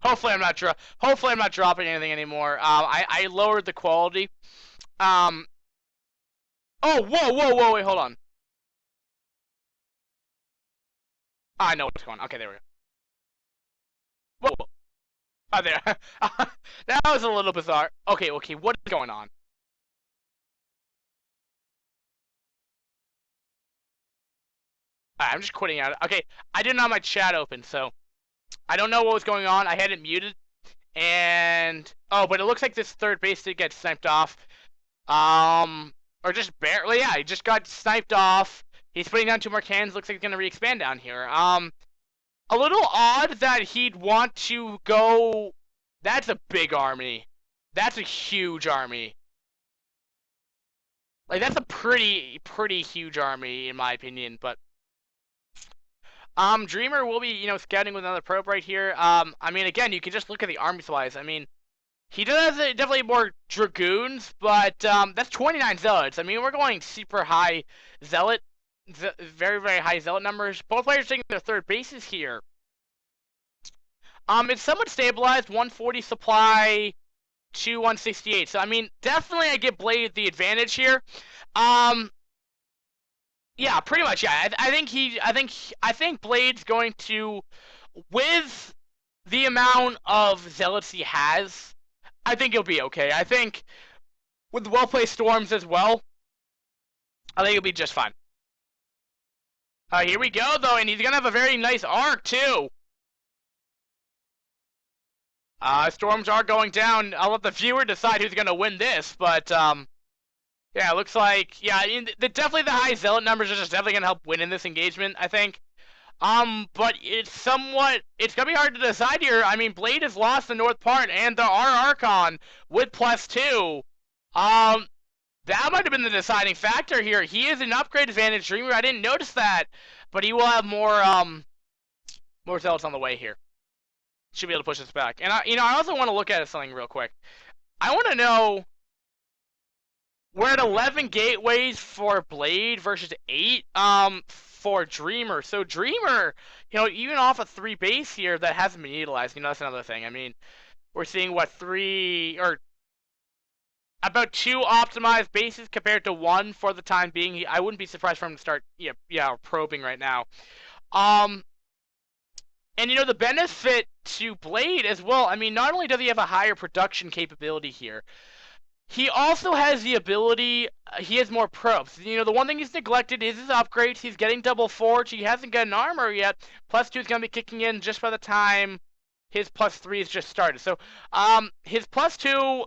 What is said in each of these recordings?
Hopefully I'm not dropping anything anymore. I lowered the quality. Um. Oh, whoa! Wait, hold on. I know what's going on. Okay, there we go. Whoa. Oh, there. That was a little bizarre. Okay, what is going on? Alright, I'm just quitting out. Okay, I didn't have my chat open, so I don't know what was going on. I had it muted, and but it looks like this third base did get sniped off. Or just barely. Yeah, he just got sniped off. He's putting down two more cannons. Looks like he's gonna re-expand down here. A little odd that he'd want to go. That's a big army. That's a huge army. Like that's a pretty huge army in my opinion. But Dreamer will be scouting with another probe right here. I mean again you can just look at the armies wise. I mean he does have definitely more dragoons, but that's 29 zealots. I mean we're going super high zealot, very high zealot numbers. Both players taking their third bases here. It's somewhat stabilized. 140 supply to 168. So I mean, definitely I give Blade the advantage here. Yeah, pretty much. Yeah, I think Blade's going to, with the amount of zealots he has, I think he'll be okay. I think with well placed storms as well, I think he'll be just fine. Here we go though, and he's gonna have a very nice arc too. Storms are going down. I'll let the viewer decide who's gonna win this, but yeah, it looks like definitely the high zealot numbers are just definitely gonna help win in this engagement, I think. But it's gonna be hard to decide here. I mean, Blade has lost the north part, and there are Archon with +2. That might have been the deciding factor here. He is an upgrade advantage Dreamer. I didn't notice that, but he will have more zealots on the way here. Should be able to push this back. And I also want to look at something real quick. I want to know, we're at 11 gateways for Blade versus 8 for Dreamer. So Dreamer, even off a 3 base here that hasn't been utilized, that's another thing. I mean, we're seeing what, 3 or about 2 optimized bases compared to 1 for the time being. I wouldn't be surprised for him to start probing right now. And the benefit to Blade as well, I mean, not only does he have a higher production capability here, he also has the ability, he has more probes. The one thing he's neglected is his upgrades. He's getting double forge. He hasn't got an armor yet. +2 is going to be kicking in just by the time his +3 is just started. So, his +2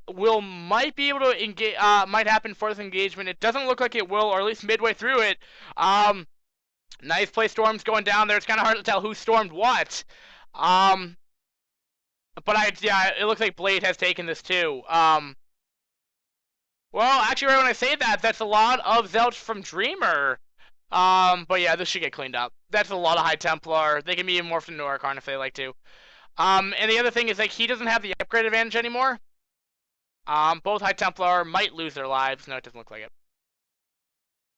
might be able to engage, might happen for this engagement. It doesn't look like it will, or at least midway through it. Nice play storms going down there. It's kind of hard to tell who stormed what. But it looks like Blade has taken this too. Well, actually, right when I say that, that's a lot of Zealots from Dreamer. But yeah, this should get cleaned up. That's a lot of High Templar. They can be morphed into Archon if they like to. And the other thing is, like, he doesn't have the upgrade advantage anymore. Both High Templar might lose their lives. No, it doesn't look like it.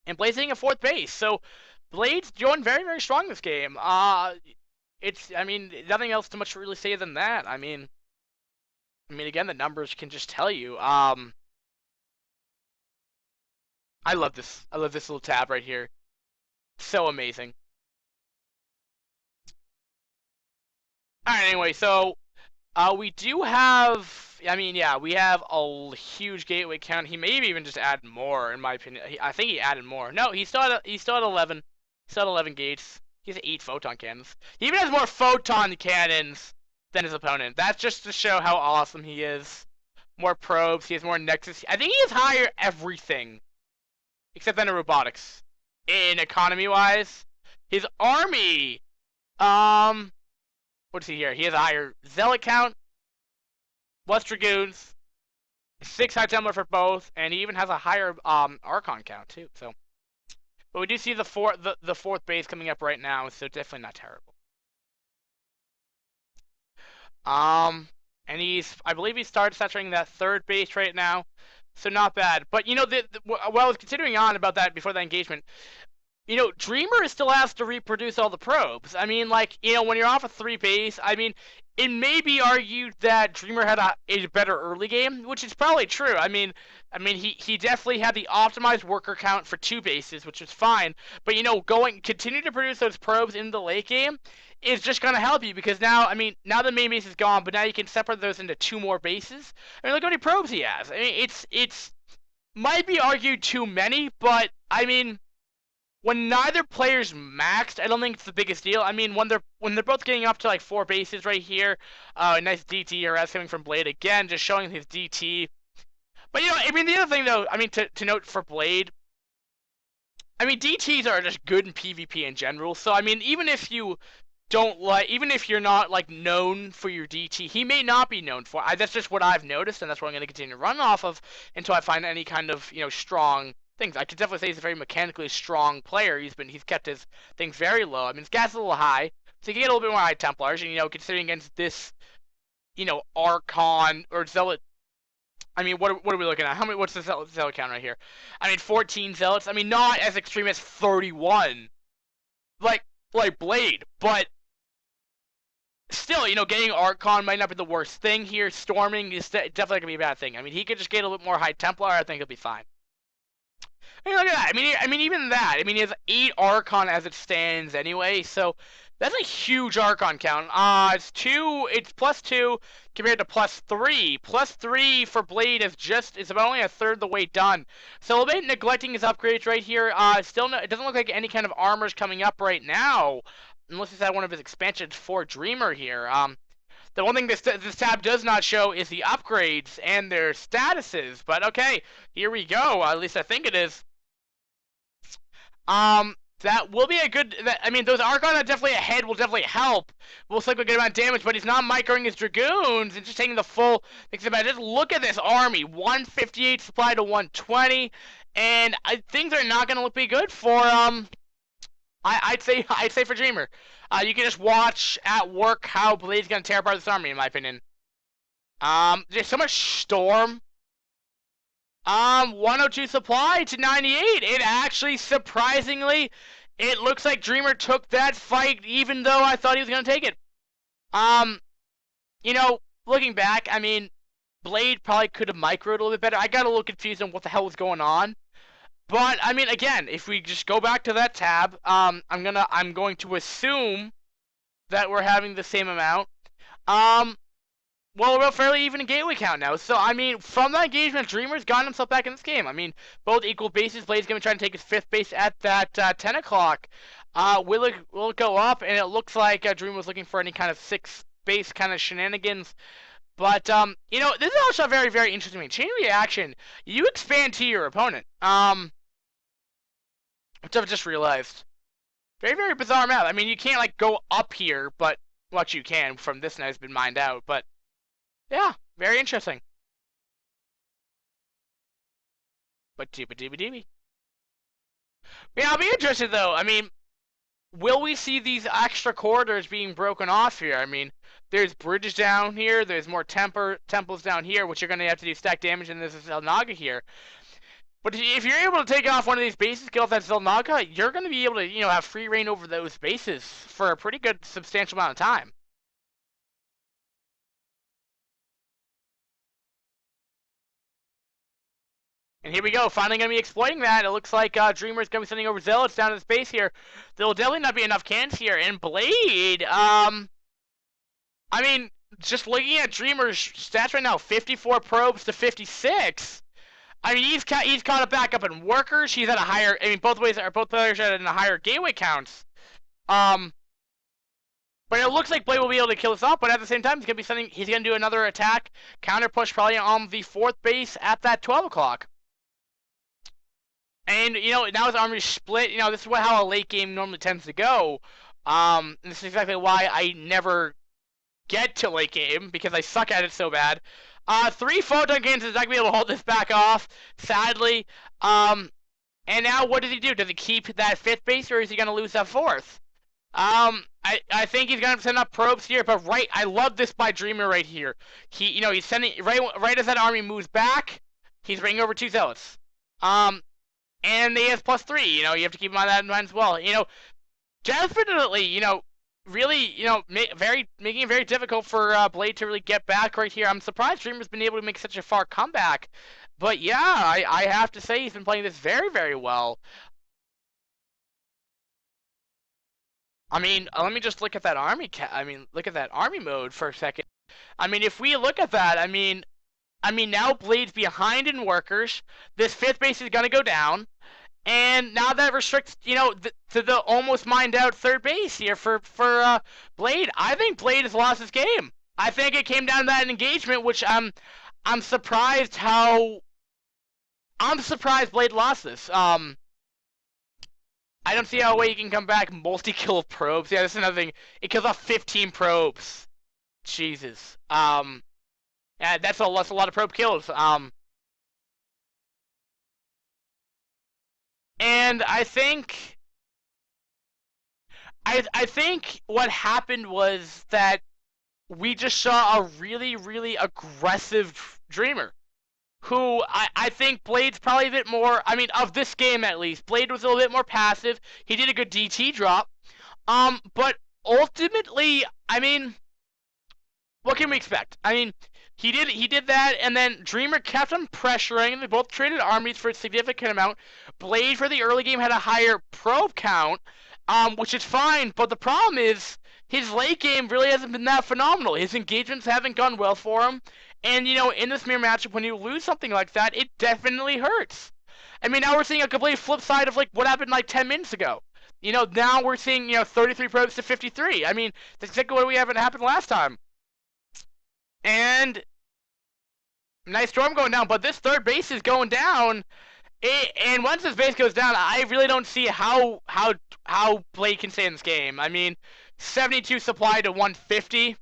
And Blade's hitting a 4th base, so Blade's doing very strong this game. I mean, nothing else to much really say than that. I mean, again, the numbers can just tell you. I love this. I love this little tab right here. So amazing. Alright, anyway, so we do have, we have a huge gateway count. He maybe even just added more, in my opinion. I think he added more. No, he's still at 11. He's still at 11 gates. He has 8 photon cannons. He even has more photon cannons than his opponent. That's just to show how awesome he is. More probes. He has more nexus. I think he has higher everything, except then in robotics. In economy-wise, his army. What's he here? He has a higher zealot count, less dragoons, 6 high templar for both, and he even has a higher archon count too. So, but we do see the 4th base coming up right now, so definitely not terrible. And I believe he started saturating that 3rd base right now, so not bad. But what I was considering on about that before that engagement, Dreamer still has to reproduce all the probes. I mean, like, when you're off a 3 base, I mean, it may be argued that Dreamer had a better early game, which is probably true. I mean, he definitely had the optimized worker count for 2 bases, which is fine. But continue to produce those probes in the late game is just gonna help you because now the main base is gone, but now you can separate those into 2 more bases. I mean, look how many probes he has. I mean, it's might be argued too many, but I mean, when neither player's maxed, I don't think it's the biggest deal. I mean, when they're both getting up to like 4 bases right here, a nice DT or S coming from Blade again, just showing his DT. But I mean, the other thing though, I mean, to note for Blade, I mean, DTs are just good in PvP in general. So I mean, even if you're not like known for your DT, he may not be known for. That's just what I've noticed, and that's what I'm going to continue to run off of until I find any kind of strong things. I could definitely say he's a very mechanically strong player. He's kept his things very low. I mean, his gas is a little high, so he can get a little bit more high Templars. And considering against this, Archon or Zealot. I mean, what are we looking at? What's the Zealot count right here? I mean, 14 Zealots. I mean, not as extreme as 31, like Blade, but still, getting Archon might not be the worst thing here. Storming is definitely gonna be a bad thing. I mean, he could just get a little bit more high Templar. I think he'll be fine. I mean, look at that. I mean, even that. I mean, he has 8 Archon as it stands anyway, so that's a huge Archon count. It's +2 compared to +3. +3 for Blade is about only a third of the way done. So a bit neglecting his upgrades right here. It doesn't look like any kind of armor's coming up right now, unless he's had one of his expansions for Dreamer here. The one thing this tab does not show is the upgrades and their statuses. But okay, here we go. At least I think it is. That will be a good. I mean, those Archon are definitely ahead will definitely help. We'll still get a good amount of damage, but he's not microing his Dragoons and just taking the full. Just look at this army: 158 supply to 120, and things are not going to be good for I'd say for Dreamer. You can just watch at work how Blade's gonna tear apart this army, in my opinion. There's so much storm. 102 supply to 98. It actually, surprisingly, it looks like Dreamer took that fight, even though I thought he was gonna take it. Looking back, I mean, Blade probably could have microed a little bit better. I got a little confused on what the hell was going on. But I mean, again, if we just go back to that tab, I'm going to assume that we're having the same amount. Well, we're fairly even in gateway count now. So I mean, from that engagement, Dreamer's gotten himself back in this game. I mean, both equal bases. Blade's gonna try to take his 5th base at that 10 o'clock. Will it go up? And it looks like Dreamer was looking for any kind of 6 base kind of shenanigans. But this is also very, very interesting. Chain reaction. You expand to your opponent. Which I've just realized. Very, very bizarre map. I mean, you can't like go up here, but what you can from this now has been mined out. But yeah, very interesting. But deeby. Yeah, I'll be interested though. I mean, will we see these extra corridors being broken off here? I mean, there's bridges down here. There's more temples down here, which you're going to have to do stack damage, and there's a Zelnaga here. But if you're able to take off one of these bases, kill off that Zelnaga, you're going to be able to, have free reign over those bases for a pretty good, substantial amount of time. And here we go, finally going to be exploiting that. It looks like Dreamer's going to be sending over Zealots down to the base here. There will definitely not be enough cans here. And Blade, I mean, just looking at Dreamer's stats right now, 54 probes to 56. I mean, he's caught a back up in workers. He's at a higher. I mean, both players are at a higher gateway counts. But it looks like Blade will be able to kill us off. But at the same time, he's gonna do another attack, counter push, probably on the 4th base at that 12 o'clock. And now his army is split. This is how a late game normally tends to go. This is exactly why I never get to late game, because I suck at it so bad. 3 photon cannons is not gonna be able to hold this back off, sadly. And now what does he do? Does he keep that 5th base, or is he gonna lose that 4th? I think he's gonna send up probes here, but I love this by Dreamer right here. He's sending right as that army moves back, he's bringing over 2 zealots. and he has +3. You know, you have to keep that in mind as well. You know, definitely, you know, really, you know, making it very difficult for Blade to really get back right here. I'm surprised Dreamer's been able to make such a far comeback. But yeah, I have to say he's been playing this very, very well. I mean, let me just look at that look at that army mode for a second. I mean, if we look at that, I mean now Blade's behind in workers. This 5th base is gonna go down. And now that restricts, you know, to the almost mined out 3rd base here for Blade. I think Blade has lost his game. I think it came down to that engagement, which I'm surprised Blade lost this. I don't see how a way you can come back multi-kill probes. Yeah, that's another thing. It kills off 15 probes. Jesus. Yeah, that's a lot of probe kills. And I think what happened was that we just saw a really, really aggressive Dreamer, who I think Blade's probably a bit more. I mean, of this game at least, Blade was a little bit more passive. He did a good DT drop, but ultimately, I mean, what can we expect? I mean, he did that, and then Dreamer kept on pressuring. They both traded armies for a significant amount. Blade for the early game had a higher probe count, which is fine. But the problem is his late game really hasn't been that phenomenal. His engagements haven't gone well for him, and you know, in this mirror matchup, when you lose something like that, it definitely hurts. I mean, now we're seeing a complete flip side of like what happened like 10 minutes ago. You know, now we're seeing 33 probes to 53. I mean, that's exactly what we haven't happened last time. And nice storm going down, but this 3rd base is going down. And once this base goes down, I really don't see how Blade can stay in this game. I mean, 72 supply to 150.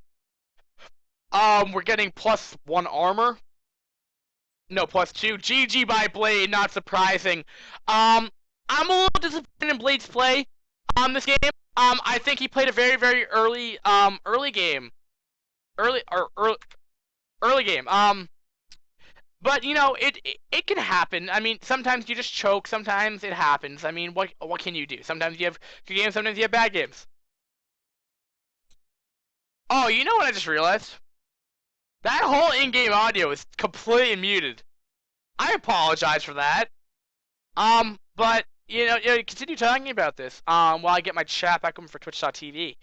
We're getting +1 armor. No, +2. GG by Blade, not surprising. I'm a little disappointed in Blade's play this game. I think he played a very, very early game. Early game. But you know, it can happen. I mean, sometimes you just choke. Sometimes it happens. I mean, what can you do? Sometimes you have good games. Sometimes you have bad games. Oh, you know what I just realized? That whole in-game audio is completely muted. I apologize for that. But continue talking about this. While I get my chat back on for Twitch.tv.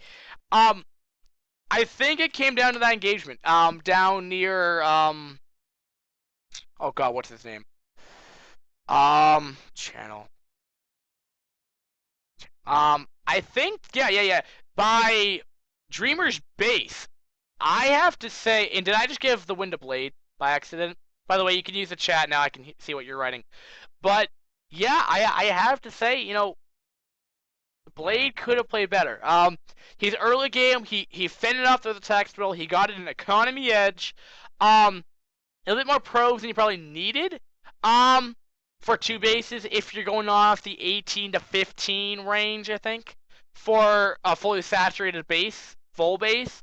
I think it came down to that engagement. Down near oh god, what's his name? Channel. I think yeah. By Dreamer's base, I have to say, and did I just give the win to Blade by accident? By the way, you can use the chat now. I can see what you're writing. But yeah, I have to say, you know, Blade could have played better. His early game, he fended off those attacks well. He got an economy edge. A little bit more probes than he probably needed. For 2 bases, if you're going off the 18 to 15 range, I think, for a fully saturated base, full base.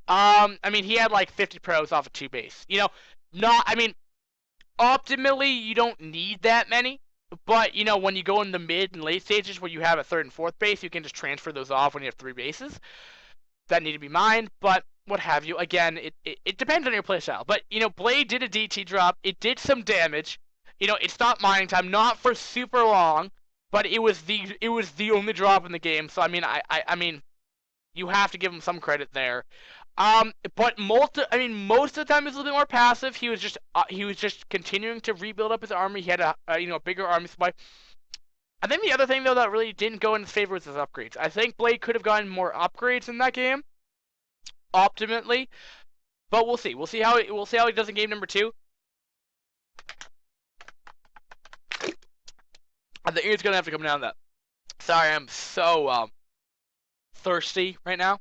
I mean, he had like 50 probes off of 2 base. You know, I mean, optimally, you don't need that many. But, you know, when you go in the mid and late stages where you have a 3rd and 4th base, you can just transfer those off when you have 3 bases. That need to be mined, but what have you. Again, it depends on your playstyle. But, you know, Blade did a DT drop. It did some damage. You know, it stopped mining time, not for super long, but it was the only drop in the game. So, I mean, you have to give him some credit there. But most of the time he's a little bit more passive. He was just continuing to rebuild up his army. He had a bigger army supply. I think the other thing though that really didn't go in his favor was his upgrades. I think Blade could have gotten more upgrades in that game, optimally. But we'll see. We'll see how he does in game number 2. I think it's gonna have to come down to that. Sorry, I'm so thirsty right now.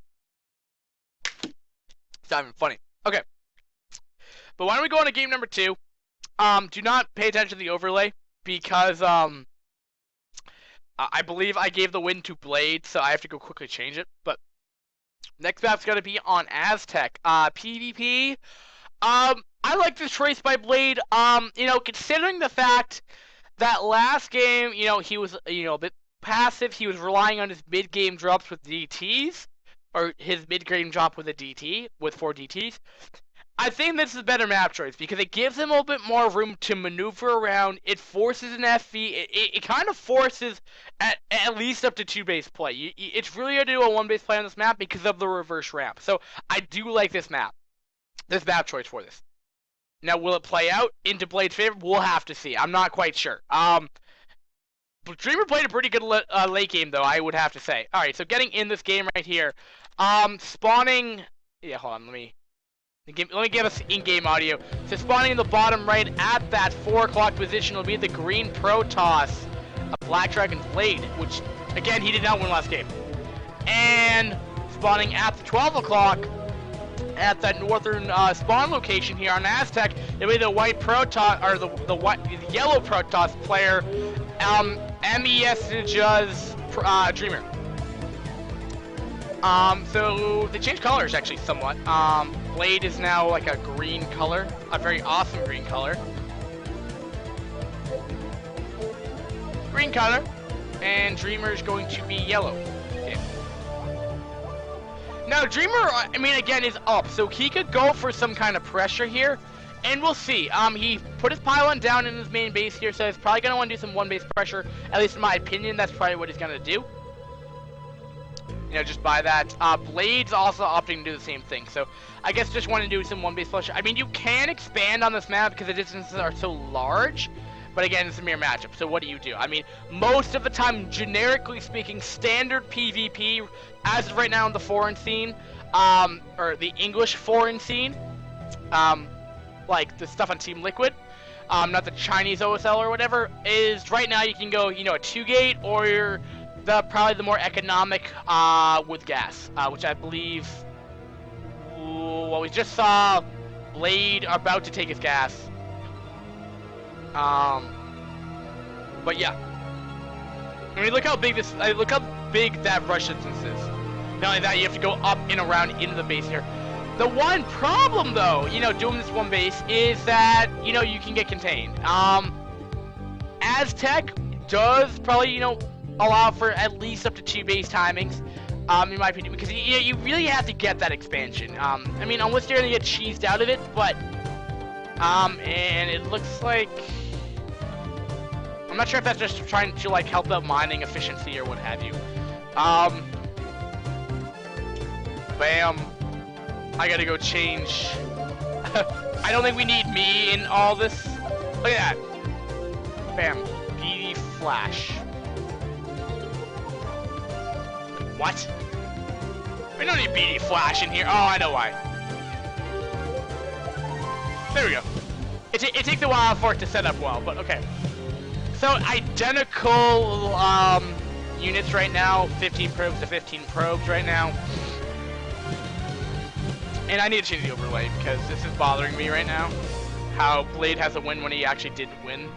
It's not even funny. Okay. But why don't we go on to game number 2? Do not pay attention to the overlay because I believe I gave the win to Blade, so I have to go quickly change it. But next map's gonna be on Aztec. PvP. I like this choice by Blade. You know, considering the fact that last game, you know, he was, you know, a bit passive. He was relying on his mid-game drops with DTs, or his mid-game drop with a DT, with 4 DTs. I think this is a better map choice because it gives him a little bit more room to maneuver around. It forces an FV. It kind of forces at least up to 2 base play. It's really hard to do a 1 base play on this map because of the reverse ramp. So I do like this map choice for this. Now, will it play out into Blade's favor? We'll have to see. I'm not quite sure. But Dreamer played a pretty good late game, though, I would have to say. All right, so getting in this game right here. Spawning... Yeah, hold on, let me give us in-game audio. So spawning in the bottom right at that 4 o'clock position will be the green Protoss, a Black Dragon's Blade, which, again, he did not win last game. And spawning at the 12 o'clock at that northern spawn location here on Aztec, it'll be the white Protoss, or the yellow Protoss player, meSiJa's Dreamer. So they changed colors actually somewhat. Blade is now like a green color, a very awesome green color. Green color, and Dreamer is going to be yellow. Okay. Now Dreamer, I mean, again, is up, so he could go for some kind of pressure here, and we'll see. He put his pylon down in his main base here, so he's probably gonna want to do some 1 base pressure. At least in my opinion, that's probably what he's gonna do. You know, just by that. Blade's also opting to do the same thing. So, I guess just want to do some 1 base pressure. I mean, you can expand on this map because the distances are so large. But again, it's a mere matchup. So what do you do? I mean, most of the time, generically speaking, standard PvP, as of right now in the foreign scene, or the English foreign scene, like the stuff on Team Liquid, not the Chinese OSL or whatever, is right now you can go, you know, a 2-gate or probably the more economic with gas, which I believe, well, we just saw Blade about to take his gas. But yeah, I mean, look how big that rush distance is. Not only that, you have to go up and around into the base here. The one problem, though, you know, doing this 1 base is that, you know, you can get contained. Aztec does probably, you know, allow for at least up to 2 base timings, in my opinion, because you really have to get that expansion. I mean, unless you're gonna get cheesed out of it, but and it looks like I'm not sure if that's just trying to like help out mining efficiency or what have you. Bam. I gotta go change. I don't think we need me in all this. Look at that. Bam. BD flash. What? We don't need BD flash in here. Oh, I know why. There we go. It takes a while for it to set up well, but okay. So identical units right now, 15 probes to 15 probes right now. And I need to change the overlay because this is bothering me right now. How Blade has a win when he actually didn't win.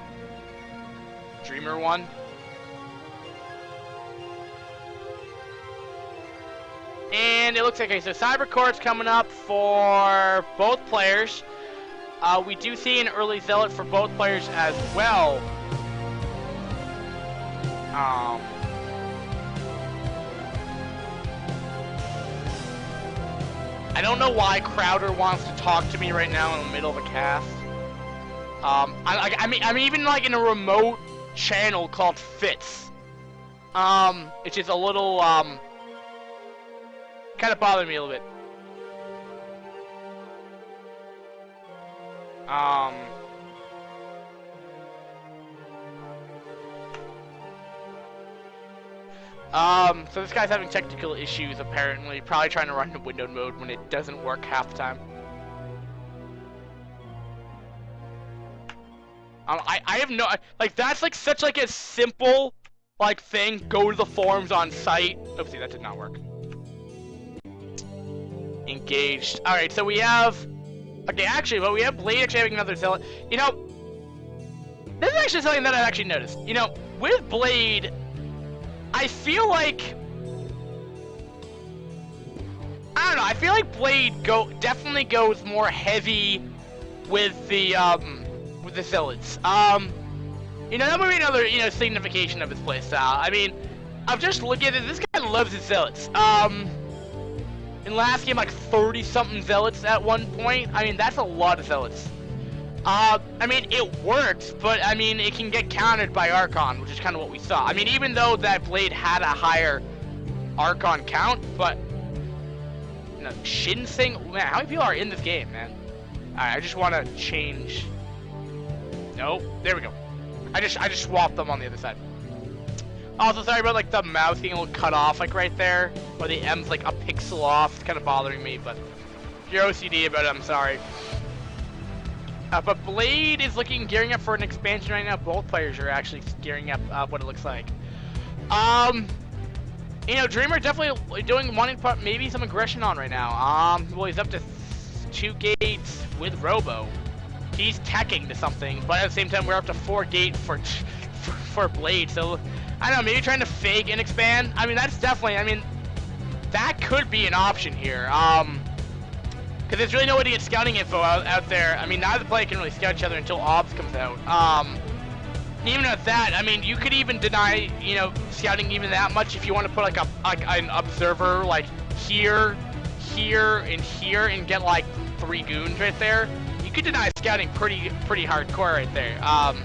Dreamer won. And it looks like, okay, so Cybercore's coming up for both players. We do see an early Zealot for both players as well. I don't know why Crowder wants to talk to me right now in the middle of a cast. I'm even like in a remote channel called Fitz. Which is a little kind of bothering me a little bit. So this guy's having technical issues apparently, probably trying to run in windowed mode when it doesn't work half the time. I have no, like, that's like such like a simple like thing, go to the forums on site. Oopsie, that did not work. Engaged. Alright, so we have, okay, actually, well, we have Blade actually having another Zealot. You know, this is actually something that I've actually noticed. You know, with Blade, I feel like, I don't know, I feel like Blade definitely goes more heavy with the Zealots. You You know, that would be another, you know, signification of his playstyle. I mean, I'm just looking at it. This guy loves his zealots. In last game, like 30-something zealots at one point. I mean, that's a lot of zealots. I mean, it works, but I mean, it can get countered by Archon, which is kind of what we saw. I mean, even though that blade had a higher Archon count, but you know, Shinsing, man, how many people are in this game, man? Alright, I just want to change. No, there we go. I just swapped them on the other side. Also, sorry about like the mouse getting a little cut off, like right there, or the M's like a pixel off. It's kind of bothering me, but if you're OCD about it, I'm sorry. But Blade is gearing up for an expansion right now. Both players are actually gearing up what it looks like. You know, Dreamer definitely wanting to put maybe some aggression on right now. Well, he's up to 2 gates with Robo. He's teching to something, but at the same time, we're up to 4 gate for Blade. So, I don't know, maybe trying to fake and expand. I mean, that's definitely, I mean, that could be an option here. Because there's really no way to get scouting info out there. I mean, neither player can really scout each other until OBS comes out. Even at that, I mean, you could even deny, you know, scouting even that much if you want to put like an observer like here, and here, and get like 3 goons right there. You could deny scouting pretty hardcore right there. I'm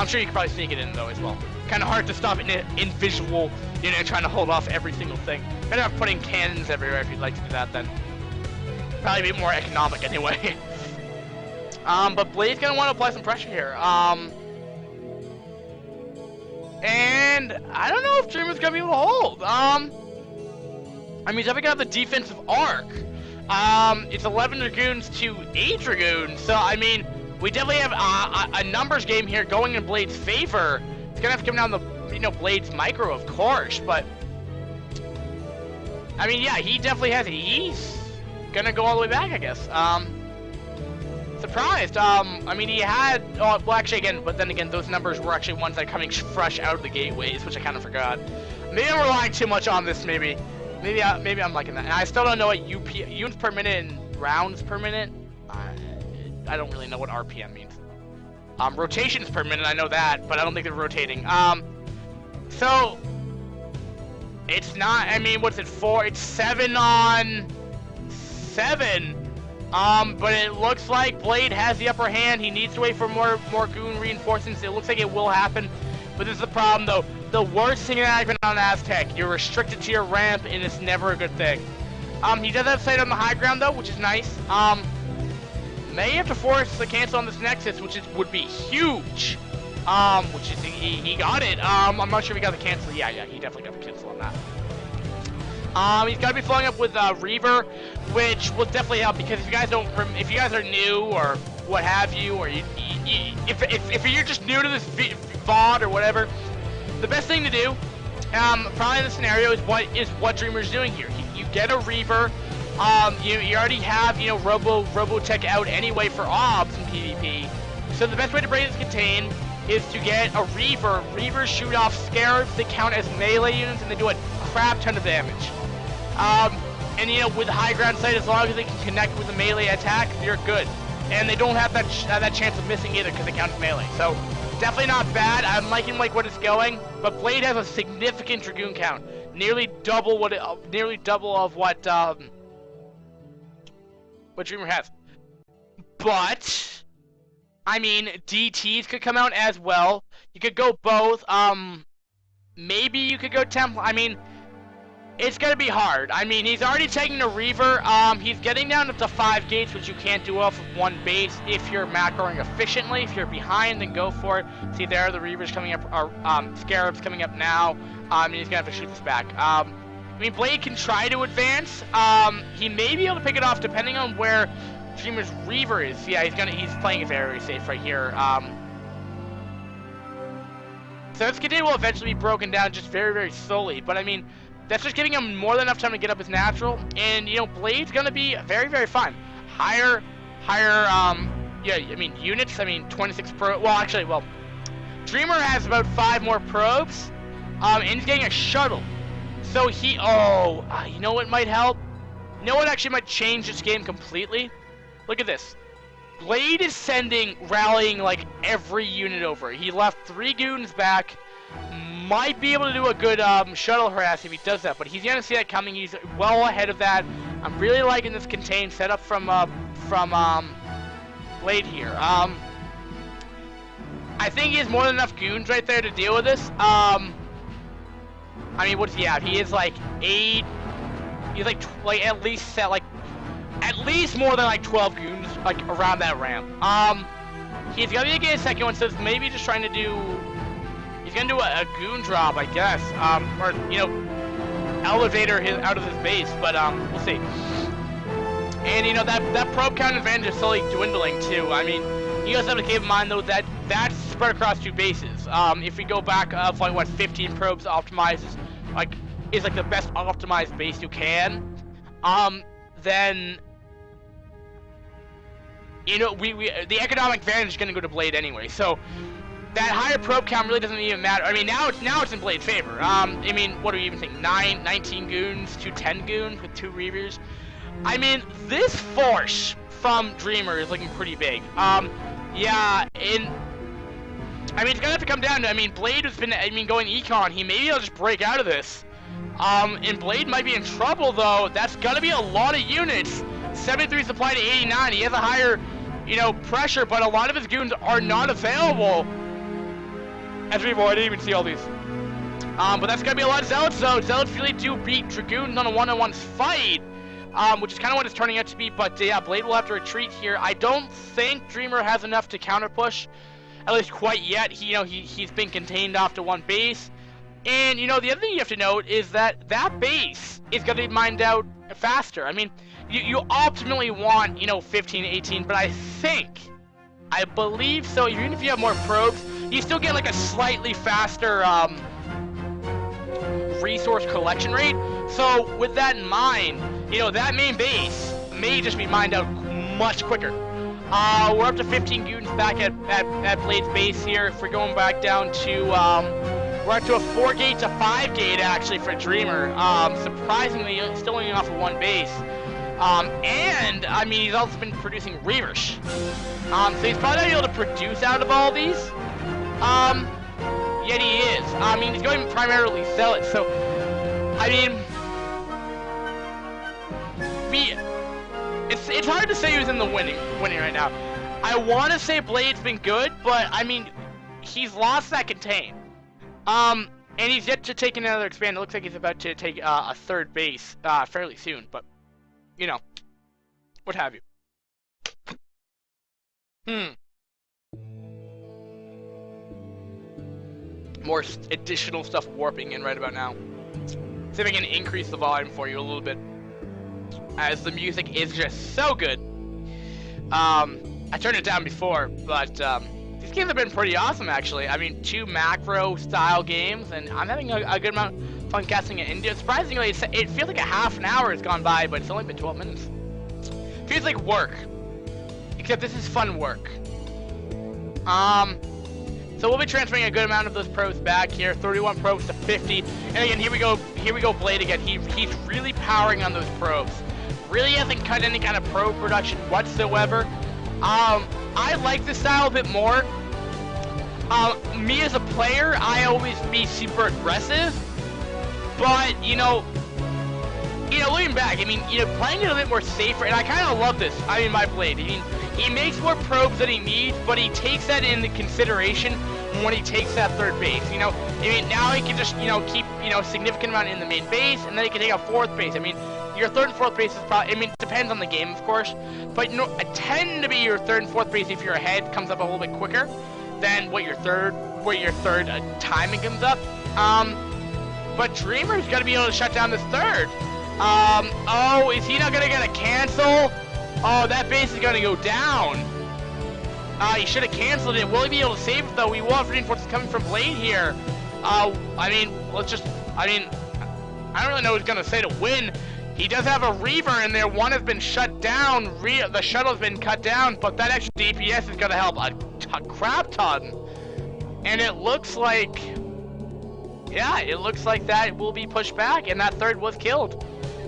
sure you could probably sneak it in though as well. Kind of hard to stop in visual, you know, trying to hold off every single thing. Better off putting cannons everywhere if you'd like to do that then. Probably be more economic anyway. But Blade's gonna want to apply some pressure here. And I don't know if Dreamer's gonna be able to hold. I mean, he's definitely got the defensive arc. It's 11 Dragoons to 8 Dragoons, so I mean, we definitely have a numbers game here going in Blade's favor. It's gonna have to come down to, you know, Blade's micro, of course, but I mean, yeah, he definitely has it. He's gonna go all the way back, I guess. Surprised. I mean, he had, well, actually, again, but then again, those numbers were actually ones that are coming fresh out of the gateways, which I kind of forgot. Maybe I'm relying too much on this, maybe. Maybe I'm liking that. And I still don't know what units per minute and rounds per minute. I don't really know what RPM means. Rotations per minute, I know that, but I don't think they're rotating. So, it's not, I mean, what's it for? It's 7 on 7. But it looks like Blade has the upper hand. He needs to wait for more goon reinforcements. It looks like it will happen. But this is the problem, though. The worst thing that happened on Aztec, you're restricted to your ramp, and it's never a good thing. He does have sight on the high ground, though, which is nice. May have to force the cancel on this Nexus, which would be huge. Which is, he got it. I'm not sure if he got the cancel. Yeah, he definitely got the cancel on that. He's got to be following up with Reaver, which will definitely help, because if you guys are new or what have you, or if you're just new to this VOD or whatever, the best thing to do, probably in the scenario, is what Dreamer's doing here. You get a Reaver. You already have, you know, Robotech out anyway for OBS in PvP. So the best way to break this contain is to get a Reaver. Reavers shoot off Scarabs. They count as melee units, and they do a crap ton of damage. And you know, with high ground sight, as long as they can connect with the melee attack, you're good. And they don't have that chance of missing either, because they count as melee. So definitely not bad. I'm liking what it's going. But Blade has a significant Dragoon count, nearly double of what Dreamer has. But I mean, DTs could come out as well. You could go both. Maybe you could go Templar. I mean, it's gonna be hard. I mean, he's already taking a Reaver. He's getting down to 5 gates, which you can't do off of 1 base if you're macroing efficiently. If you're behind, then go for it. See, there are the Reavers coming up, or Scarabs coming up now. And he's gonna have to shoot this back. I mean, Blade can try to advance. He may be able to pick it off depending on where Dreamer's Reaver is. Yeah, he's playing it very safe right here. So this Cadet will eventually be broken down just very, very slowly. But I mean, that's just giving him more than enough time to get up his natural. And you know, Blade's gonna be very, very fine. Higher, yeah, I mean, units, I mean, 26 pro, well, Dreamer has about 5 more probes. And he's getting a shuttle. So you know what might help? You know what actually might change this game completely? Look at this. Blade is rallying like every unit over. He left 3 goons back. Might be able to do a good shuttle harass if he does that, but he's gonna see that coming. He's well ahead of that. I'm really liking this contained setup from Blade here. I think he has more than enough goons right there to deal with this. I mean, what does he have? He is like 8. He's like at least more than like 12 goons like around that ramp. He's gonna be getting a second one, so it's maybe just trying to do. He's gonna do a goon drop, I guess. Or you know, elevator out of his base, but we'll see. And you know that probe count advantage is slowly dwindling too. I mean, you guys have to keep in mind though that that's spread across 2 bases. If we go back like what 15 probes optimizes is like the best optimized base you can, then you know the economic advantage is gonna go to Blade anyway. So that higher probe count really doesn't even matter. I mean now it's in Blade's favor. I mean what do we even think? 19 goons to 10 goons with 2 Reavers. I mean this force from Dreamer is looking pretty big. Yeah, I mean, it's gonna have to come down to, I mean, Blade has been, going econ. Maybe he'll just break out of this. And Blade might be in trouble, though. That's gonna be a lot of units. 73 supply to 89. He has a higher, you know, pressure, but a lot of his goons are not available. I didn't even see all these. But that's gonna be a lot of Zealots, though. Zealots really do beat Dragoons on a one-on-one fight. Which is kind of what it's turning out to be, but yeah, Blade will have to retreat here. I don't think Dreamer has enough to counter-push. At least quite yet. He's been contained off to 1 base. And, you know, the other thing you have to note is that that base is going to be mined out faster. I mean, you ultimately want, you know, 15, 18, but I believe so, even if you have more probes, you still get, like, a slightly faster, resource collection rate. So, with that in mind, you know, that main base may just be mined out much quicker. We're up to 15 goons back at Blade's base here. If we're going back down to, we're up to a 4-gate to 5-gate actually for Dreamer. Surprisingly, still only off of 1 base. And, I mean, he's also been producing Reavers. So he's probably not able to produce out of all these. Yet he is. I mean, he's going primarily Zealot, so, I mean, it's hard to say who's in the winning right now. I want to say Blade's been good, but I mean, he's lost that contain. And he's yet to take another expand. It looks like he's about to take a 3rd base fairly soon, but you know, what have you. More additional stuff warping in right about now. See if I can increase the volume for you a little bit, as the music is just so good. I turned it down before, but these games have been pretty awesome actually. I mean, 2 macro style games, and I'm having a good amount of fun casting it into. Surprisingly, it feels like a half an hour has gone by, but it's only been 12 minutes. Feels like work, except this is fun work. So we'll be transferring a good amount of those probes back here, 31 probes to 50. And again, here we go Blade again. He's really powering on those probes. Really hasn't cut any kind of probe production whatsoever. I like this style a bit more. Me as a player, I always be super aggressive. But, you know, looking back, I mean, playing it a bit more safer, and I kind of love this. I mean, my Blade. I mean, he makes more probes than he needs, but he takes that into consideration when he takes that 3rd base. I mean, now he can just, keep, significant amount in the main base, and then he can take a 4th base. I mean, your 3rd and 4th base is probably, I mean, it depends on the game, of course, but, I tend to be your 3rd and 4th base if you're ahead comes up a little bit quicker than what your 3rd timing comes up. But Dreamer's got to be able to shut down this 3rd. Oh, is he not gonna get a cancel? Oh, that base is gonna go down. He should have canceled it. Will he be able to save it though? We will have reinforcements coming from Blade here. I mean, I don't really know what he's gonna say to win. He does have a Reaver in there. One has been shut down. The shuttle's been cut down, but that extra DPS is gonna help a crap ton. And it looks like, yeah, it looks like that will be pushed back, and that 3rd was killed.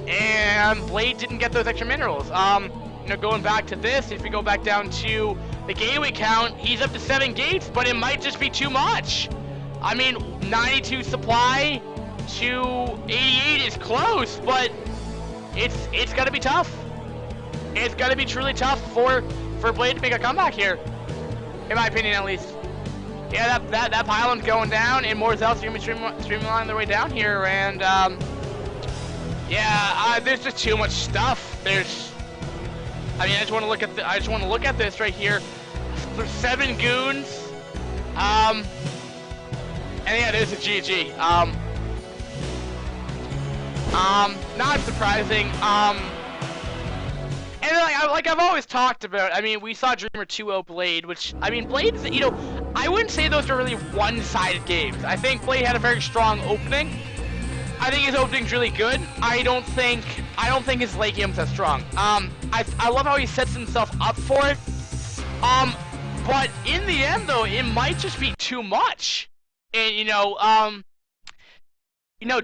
And Blade didn't get those extra minerals. going back to this, if we go back down to the gateway count, he's up to 7 gates, but it might just be too much. I mean, 92 supply to 88 is close, but it's gonna be tough. It's gonna be truly tough for Blade to make a comeback here, in my opinion, at least. Yeah, that pylon's going down, and more Zealots are gonna be streamlining their way down here, and yeah, there's just too much stuff. I mean, I just want to look at this right here. There's 7 goons, and yeah, there's a GG. Not surprising. And like I've always talked about, I mean, we saw Dreamer 2-0 Blade, which, I mean, Blade's, I wouldn't say those are really one-sided games. I think Blade had a very strong opening. I think his opening's really good. I don't think his late game's that strong. I love how he sets himself up for it. But in the end, though, it might just be too much. And,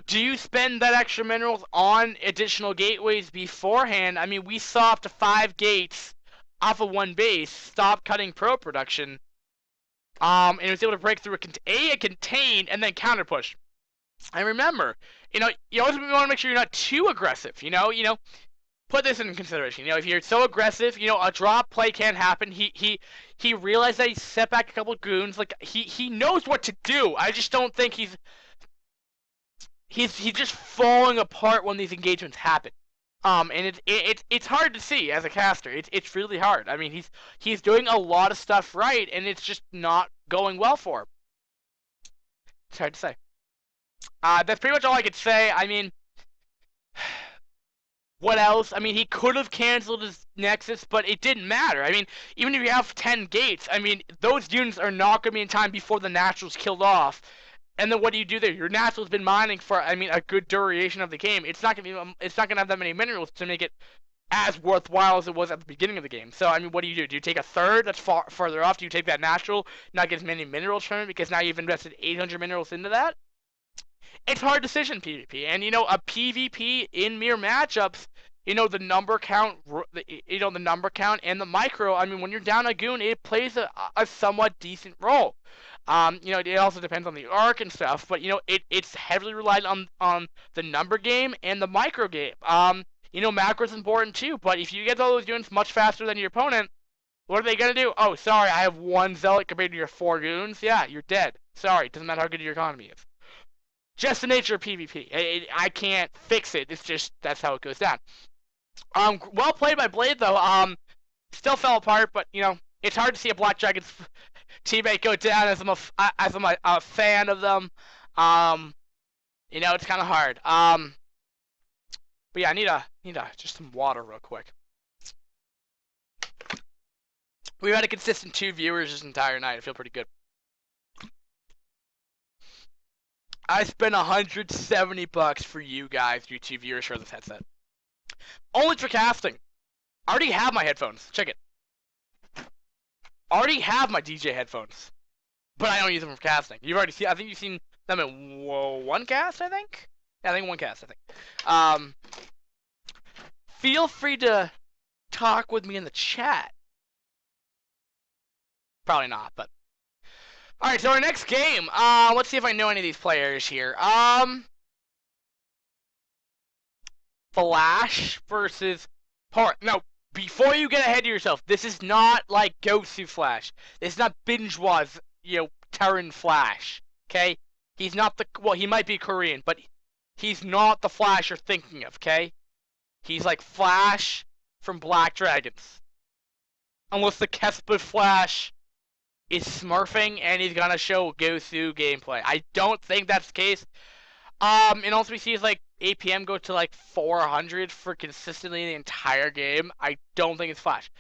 do you spend that extra minerals on additional gateways beforehand? I mean, we saw up to 5 gates off of 1 base, stop cutting pro production, and it was able to break through a contain, and then counter push. And remember, you always want to make sure you're not too aggressive, put this in consideration. If you're so aggressive, a drop play can happen. He realized that he set back a couple goons. Like, he knows what to do. I just don't think he's just falling apart when these engagements happen. And it's hard to see as a caster. It's really hard. I mean, he's doing a lot of stuff right, and it's just not going well for him. It's hard to say. That's pretty much all I could say. I mean, what else? I mean, he could have canceled his Nexus, but it didn't matter. I mean, even if you have 10 gates, I mean, those units are not going to be in time before the Natural's killed off. And then what do you do there? Your Natural's been mining for, I mean, a good duration of the game. It's not going to have that many minerals to make it as worthwhile as it was at the beginning of the game. So, I mean, what do? Do you take a third that's farther off? Do you take that Natural, not get as many minerals from it because now you've invested 800 minerals into that? It's a hard decision, PvP. And, a PvP in mirror matchups, the number count, the number count and the micro, I mean, when you're down a goon, it plays a somewhat decent role. It also depends on the arc and stuff, but, it's heavily relied on the number game and the micro game. Macro's important too, but if you get all those units much faster than your opponent, what are they going to do? Oh, sorry, I have 1 Zealot compared to your 4 goons. Yeah, you're dead. Sorry, doesn't matter how good your economy is. Just the nature of PvP. I can't fix it. It's just, that's how it goes down. Well played by Blade, though. Still fell apart, but, it's hard to see a Black Dragon's teammate go down as I'm a fan of them. It's kind of hard. But yeah, I need just some water real quick. We've had a consistent 2 viewers this entire night. I feel pretty good. I spent $170 for you guys, you 2 viewers, for this headset. Only for casting. I already have my headphones. Check it. I already have my DJ headphones. But I don't use them for casting. You've already seen, I think you've seen them in 1 cast, I think? Yeah, I think 1 cast, I think. Feel free to talk with me in the chat. Probably not, but. Alright, so our next game, let's see if I know any of these players here. Flash versus Heart. Now, before you get ahead of yourself, this is not like Gosu Flash. This is not Bingewa's, Terran Flash, okay? He's not well, he might be Korean, but he's not the Flash you're thinking of, okay? He's like Flash from Black Dragons. Unless the Kespa Flash is smurfing and he's gonna show Gosu gameplay. I don't think that's the case. And also we see is like APM go to like 400 for consistently the entire game. I don't think it's Flash.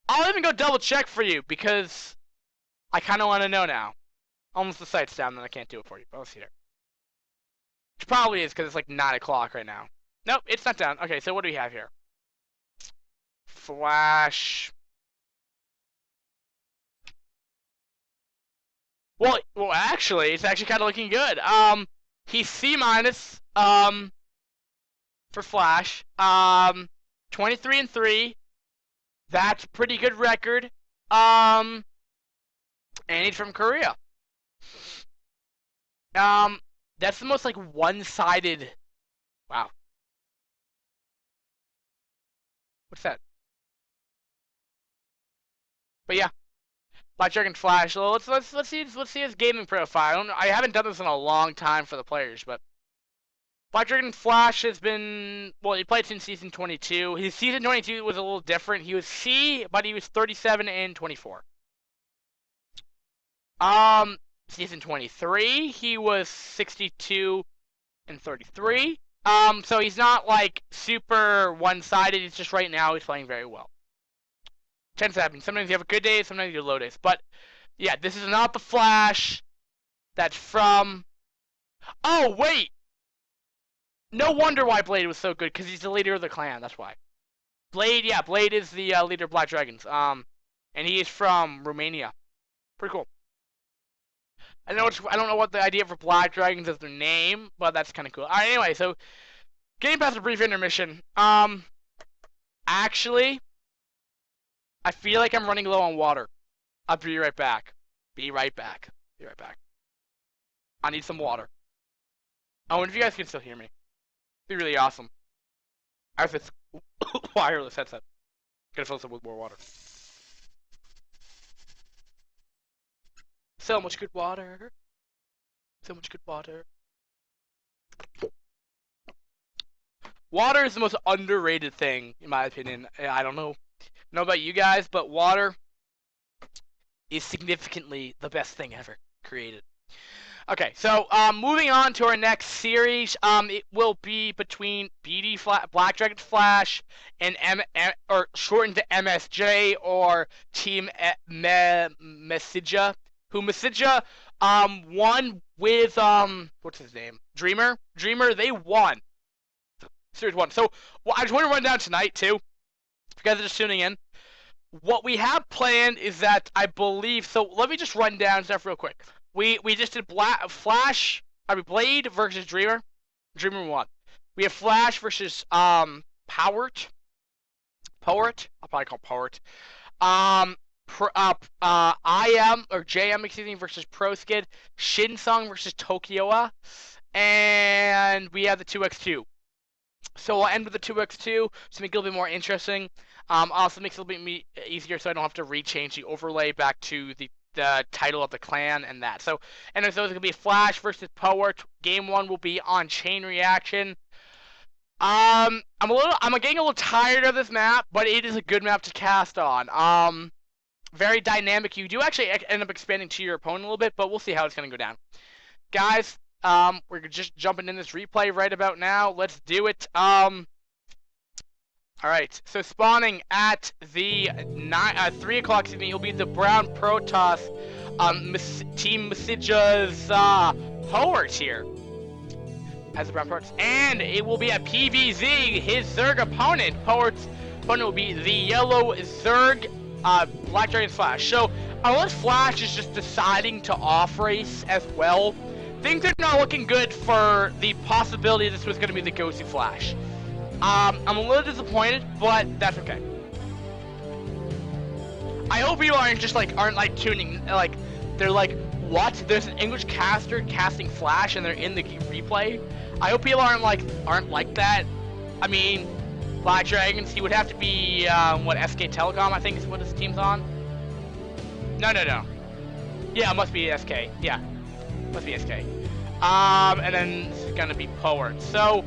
I'll even go double check for you because I kind of want to know now. Almost the site's down, then I can't do it for you. But let's see there. Which probably is because it's like 9 o'clock right now. Nope, it's not down. Okay, so what do we have here? Flash. Well, actually, it's actually kind of looking good. He's C-, for Flash. 23-3. That's a pretty good record. And he's from Korea. That's the most like one-sided. Wow. What's that? But yeah, Black Dragon Flash. Well, let's see his gaming profile. I haven't done this in a long time for the players, but Black Dragon Flash has been, well, he played since season 22. His season 22 was a little different. He was C, but he was 37 and 24. Season 23, he was 62 and 33. So he's not like super one-sided. It's just right now he's playing very well. 10-7. Sometimes you have a good day, sometimes you have low days. But yeah, this is not the Flash. That's from. Oh wait. No wonder why Blade was so good, because he's the leader of the clan. That's why. Blade, yeah, Blade is the leader of Black Dragons. And he is from Romania. Pretty cool. I don't know what the idea for Black Dragons is their name, but that's kind of cool. All right, anyway, so getting past a brief intermission. Actually, I feel like I'm running low on water. I'll be right back. Be right back. Be right back. I need some water. I wonder if you guys can still hear me. It'd be really awesome. I have this wireless headset. Gotta fill this up with more water. So much good water. So much good water. Water is the most underrated thing, in my opinion. I don't know about you guys, but water is significantly the best thing ever created. Okay, so moving on to our next series, it will be between Black Dragon Flash and or shortened to MSJ or Team meSiJa. Who meSiJa won with what's his name? Dreamer. They won Series 1. So I just want to run down tonight too. If you guys are just tuning in, what we have planned is that I believe. So let me just run down stuff real quick. We just did Blade versus Dreamer. Dreamer won. We have Flash versus Powert. I'll probably call Powert. IM or JM, excuse me, versus ProSkid. Shinsung versus Tokyoa. And we have the 2x2. So we'll end with the 2x2 to make it a little bit more interesting. Also makes it a little bit easier so I don't have to rechange the overlay back to the title of the clan and that. So, and so it's going to be Flash versus Powert. Game 1 will be on Chain Reaction. I'm getting a little tired of this map, but it is a good map to cast on. Very dynamic. You do actually end up expanding to your opponent a little bit, but we'll see how it's going to go down. Guys, we're just jumping in this replay right about now. Let's do it. Alright, so spawning at the 3 o'clock, excuse me, will be the Brown Protoss, Team meSiJa's, Powert here. As the Brown Protoss. And it will be a PVZ, his Zerg opponent. Powert's opponent will be the yellow Zerg, Black Dragon Flash. So, unless Flash is just deciding to off-race as well, things are not looking good for the possibility this was going to be the Ghosty Flash. I'm a little disappointed, but that's okay. I hope people aren't tuning, they're like, what? There's an English caster casting Flash and they're in the replay? I hope people aren't like that. I mean, Black Dragons, he would have to be, SK Telecom, I think is what his team's on? No. Yeah, it must be SK, yeah. Must be SK. And then it's gonna be Powert. So,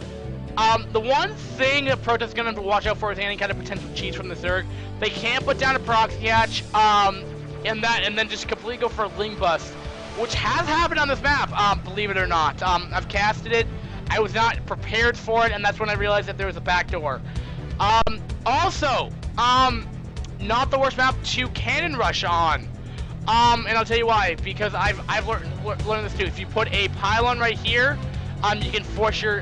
the one thing that Protoss is going to have to watch out for is any kind of potential cheats from the Zerg. They can't put down a proxy hatch, and then just completely go for a Ling Bust, which has happened on this map, believe it or not. I've casted it, I was not prepared for it, and that's when I realized that there was a backdoor. Also, not the worst map to cannon rush on. And I'll tell you why, because I've learned this too. If you put a pylon right here, you can force your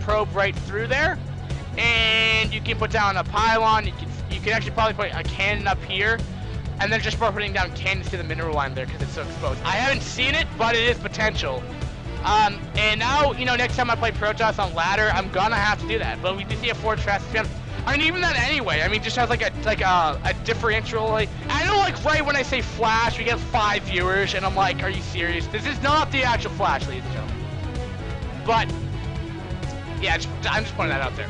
probe right through there, and you can put down a pylon. You can actually probably put a cannon up here, and then just start putting down cannons to the mineral line there because it's so exposed. I haven't seen it, but it is potential. And now, next time I play Protoss on ladder, I'm gonna have to do that. But we do see a fortress. I mean, even that anyway. I mean, just has like a differential. Like, I know, like right when I say Flash, we get 5 viewers, and I'm like, are you serious? This is not the actual Flash, ladies and gentlemen. But yeah, I'm just pointing that out there.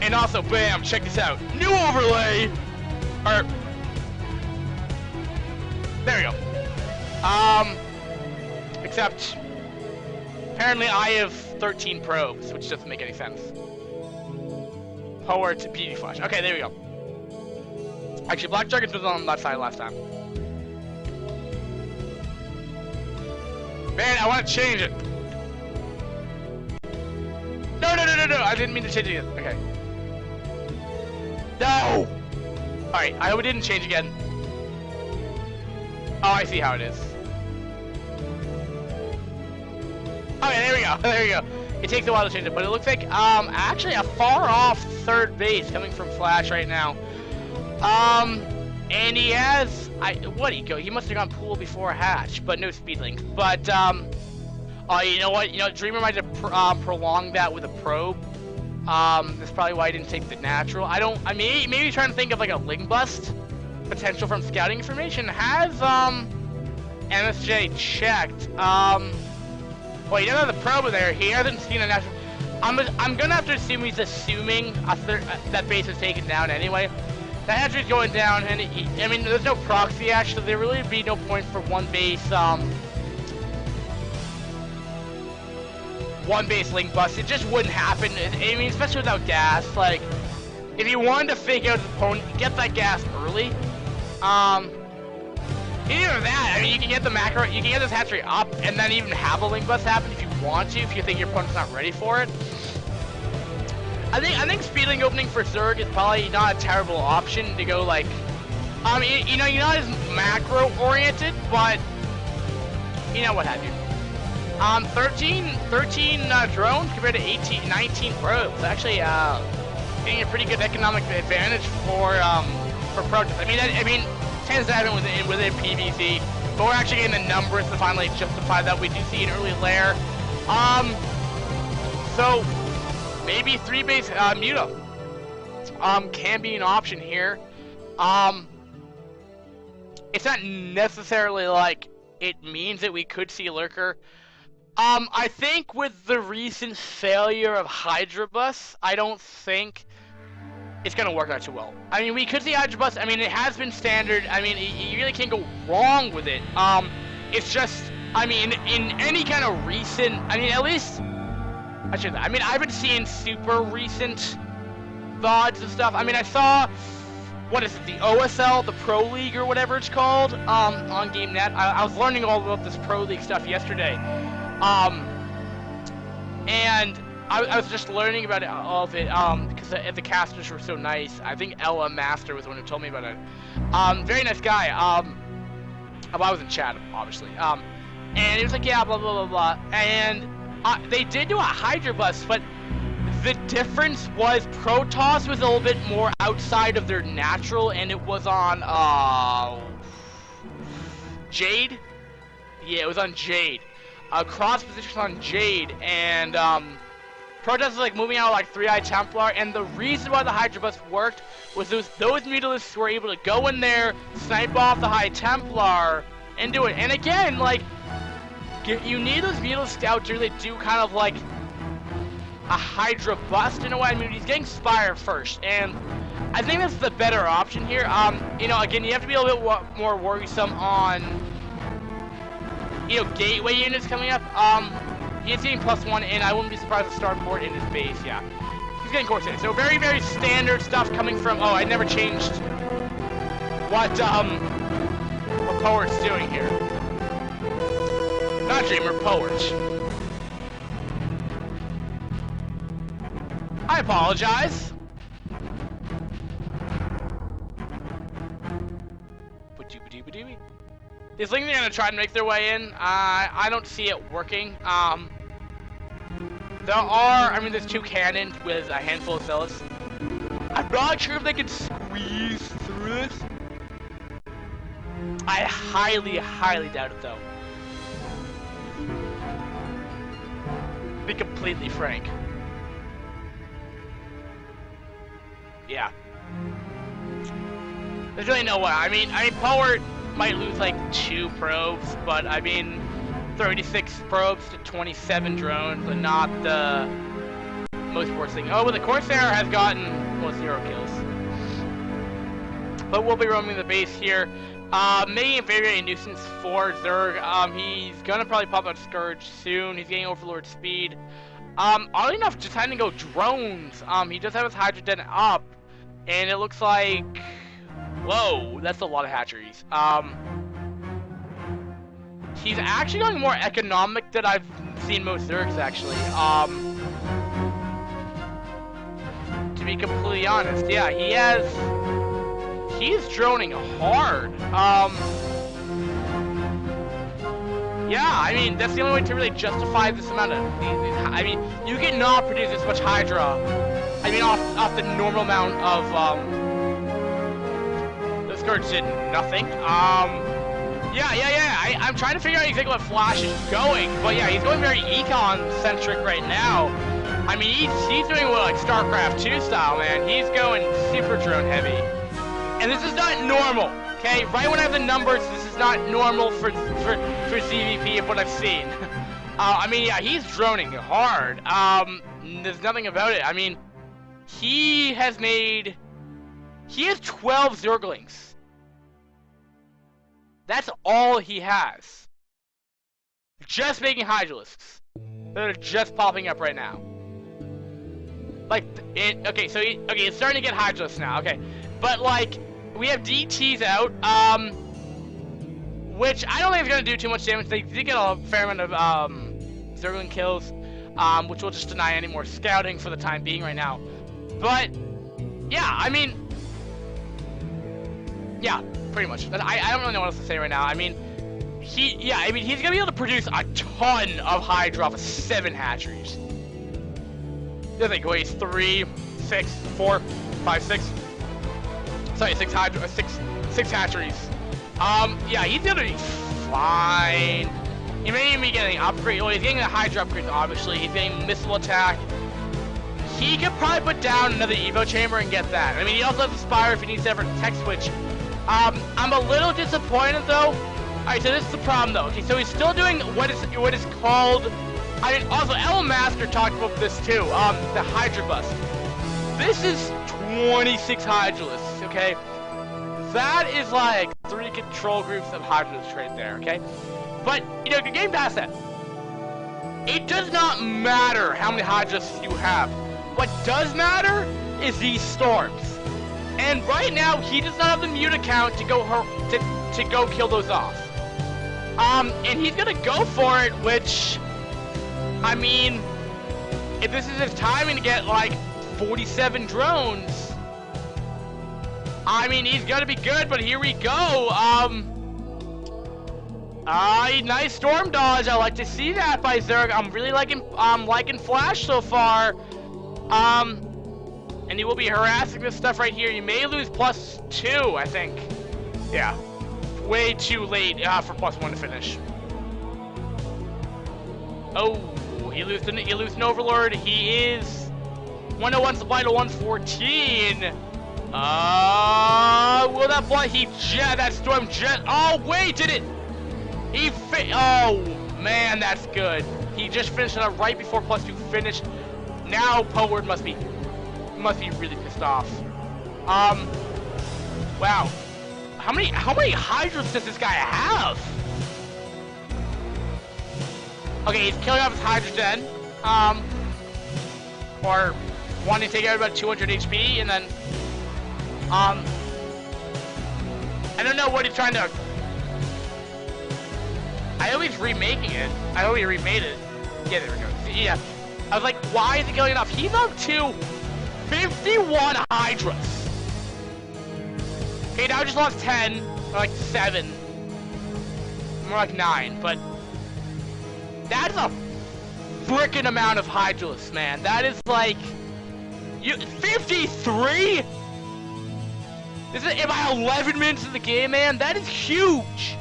And also, bam, check this out. New overlay. There we go. Except apparently I have 13 probes, which doesn't make any sense. Power to Beauty Flash. Okay, there we go. Actually, Black Dragons was on that side last time. Man, I want to change it. No, I didn't mean to change it again. Okay. No! Alright, I hope it didn't change again. Oh, I see how it is. Okay, there we go. There we go. It takes a while to change it, but it looks like actually a far off third base coming from Flash right now. And he has what'd he go? He must have gone pool before hatch, but no speed link. But oh, you know what? You know, Dreamer might have prolonged that with a probe. That's probably why I didn't take the natural. I mean, maybe trying to think of like a link bust potential from scouting information. Has MSJ checked? Well, he doesn't have the probe there. He hasn't seen a natural. I'm gonna have to assume he's assuming that base is taken down anyway. That hatchery's going down, and I mean, there's no proxy hatch, so there really would be no point for one base link bust. It just wouldn't happen. I mean, especially without gas. Like, if you wanted to fake out his opponent, get that gas early. Either that, I mean, you can get the macro, you can get this hatchery up, and then even have a link bust happen if you want to, if you think your opponent's not ready for it. I think speedling opening for Zerg is probably not a terrible option to go like, you know, you're not as macro oriented, but you know what have you. 13 drones compared to 19 probes. Actually, getting a pretty good economic advantage for protests. I mean, tends to happen within PvZ, but we're actually getting the numbers to finally justify that. We do see an early lair. So maybe 3-base Muta can be an option here. It's not necessarily like it means that we could see Lurker. I think with the recent failure of Hydra Bus, I don't think it's gonna work out too well. I mean, we could see Hydra Bus. I mean, it has been standard. I mean, you really can't go wrong with it. It's just, I mean, in any kind of recent, I mean, at least, I mean, I've been seeing super recent VODs and stuff. I mean, I saw, what is it, the OSL, the Pro League or whatever it's called, on GameNet. I was learning all about this Pro League stuff yesterday. And I was just learning about all of it, because the casters were so nice. I think Ella Master was the one who told me about it. Very nice guy. Well, I was in chat, obviously. And he was like, yeah, blah, blah, blah, blah. And they did do a Hydra Bus, but the difference was Protoss was a little bit more outside of their natural, and it was on, Jade? Yeah, it was on Jade. Cross positions on Jade, and, Protoss was like moving out like 3-Eye Templar, and the reason why the Hydra Bus worked was those Mutalisks were able to go in there, snipe off the High Templar, and do it. And again, like, you need those Mutalisks out to really do kind of like a Hydra Bust in a way. I mean, he's getting Spire first, and I think that's the better option here. You know, again, you have to be a little bit more worrisome on, you know, gateway units coming up. He's getting +1, and I wouldn't be surprised to start board in his base, yeah. He's getting Corsair. So very, very standard stuff coming from, oh, I never changed what Powert's doing here. Not Dreamer, Powert. I apologize. Is Lincoln gonna try to make their way in? I don't see it working. There are, I mean, there's 2 cannons with a handful of zealots. I'm not sure if they can squeeze through this. I highly, highly doubt it, though. To be completely frank. yeah. There's really no way. I mean, Power might lose like 2 probes, but I mean, 36 probes to 27 drones, and not the most worst thing. Oh, but the Corsair has gotten, well, 0 kills. But we'll be roaming the base here. Making a very nuisance for Zerg. He's gonna probably pop out Scourge soon. He's getting Overlord speed. Oddly enough, just having to go drones. He does have his Hydrogen up, and it looks like, whoa, that's a lot of hatcheries. He's actually going more economic than I've seen most Zergs, actually. To be completely honest, yeah, he's droning hard. Yeah, I mean, that's the only way to really justify this amount of, I mean, you cannot produce this much Hydra, I mean, off the normal amount of, the Scourge did nothing. Yeah, I'm trying to figure out exactly what Flash is going, but yeah, he's going very econ-centric right now. I mean, he's doing what, like StarCraft 2 style, man. He's going super drone heavy. And this is not normal, okay? Right when I have the numbers, this is not normal for ZVP of what I've seen. I mean, yeah, he's droning hard. There's nothing about it. I mean, he has 12 Zerglings. That's all he has. Just making Hydralisks that are just popping up right now. Like, okay, so it's starting to get Hydralisks now, okay. But, like, we have DTs out, which I don't think is going to do too much damage. They did get a fair amount of, Zergling kills, which will just deny any more scouting for the time being right now. But, yeah, I mean, yeah, pretty much. I don't really know what else to say right now. I mean, he's going to be able to produce a ton of Hydra off of 7 hatcheries. I think weighs 3, 6, 4, 5, 6. Sorry, 6 Hydra, 6 hatcheries. Yeah, he's gonna be fine. He may even be getting upgrade. Well, he's getting the Hydra upgrades, obviously. He's getting missile attack. He could probably put down another Evo chamber and get that. I mean, he also has the Spire if he needs to ever tech switch. I'm a little disappointed though. Alright, so this is the problem though. Okay, so he's still doing what is called, I mean, also El Master talked about this too, the Hydra bust. This is 26 Hydralisks, okay? That is like 3 control groups of Hydralisks right there, okay? But, you know, getting past that, it does not matter how many Hydralisks you have. What does matter is these storms. And right now, he does not have the mute account to go kill those off. And he's gonna go for it, which, I mean, if this is his timing to get like 47 drones, I mean, he's gonna be good, but here we go. Nice storm dodge. I like to see that by Zerg. I'm really liking Flash so far. And he will be harassing this stuff right here. You may lose +2, I think. Yeah. Way too late for +1 to finish. Oh, he lose an Overlord. He is 101 supply to 114. Will that fly? That storm jet. Oh, wait, did it? Oh, man, that's good. He just finished it up right before +2 finished. Now Poeward must be really pissed off. Wow. How many Hydras does this guy have? Okay, he's killing off his Hydrogen. Or wanting to take out about 200 HP, and then, I don't know what he's trying to... I know he's remaking it. I know he remade it. Yeah, there we go. Yeah. I was like, why is he killing enough? He's up to 51 Hydras. Okay, now I just lost 10, or like 7. More like 9, but that's a frickin' amount of Hydralisks, man. That is like 53? This is about 11 minutes of the game, man. That is huge.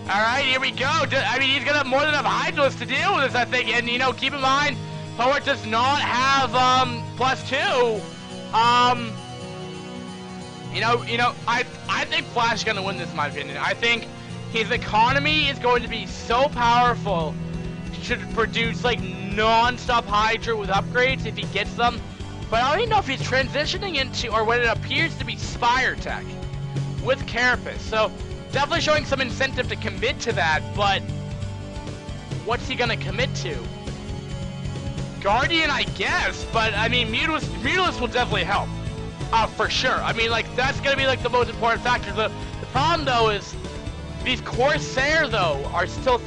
Alright, here we go. I mean, he's gonna have more than enough Hydralisks to deal with this, I think. And, you know, keep in mind, Power does not have, +2. Um, I think Flash is gonna win this, in my opinion. I think his economy is going to be so powerful, should produce like non-stop Hydra with upgrades if he gets them. But I don't even know if he's transitioning into, or what it appears to be, Spire Tech with Carapace. So definitely showing some incentive to commit to that, but what's he gonna commit to? Guardian, I guess, but I mean, Mutalisk will definitely help. For sure. I mean, like, that's gonna be like the most important factor. The problem though is these Corsair though are still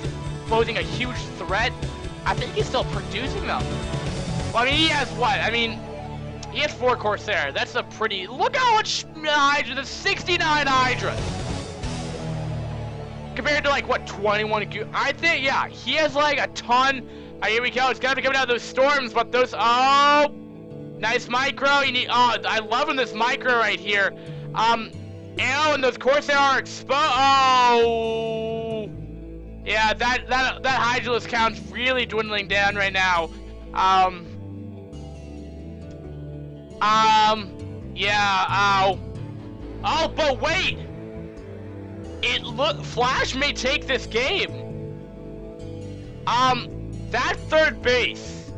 posing a huge threat. I think he's still producing them. Well, I mean, he has what? I mean, he has 4 Corsair. That's a pretty... Look how much Hydra. There's 69 Hydras. Compared to, like, what, 21? I think, yeah, he has, like, a ton. Here we go. It's gotta be coming out of those storms, but those... Oh! Nice micro. You need... Oh, I'm loving this micro right here. And those Corsair are exposed. Oh! Yeah, that Hydralisk count's really dwindling down right now. Yeah, ow. Oh, but wait! Flash may take this game. That third base,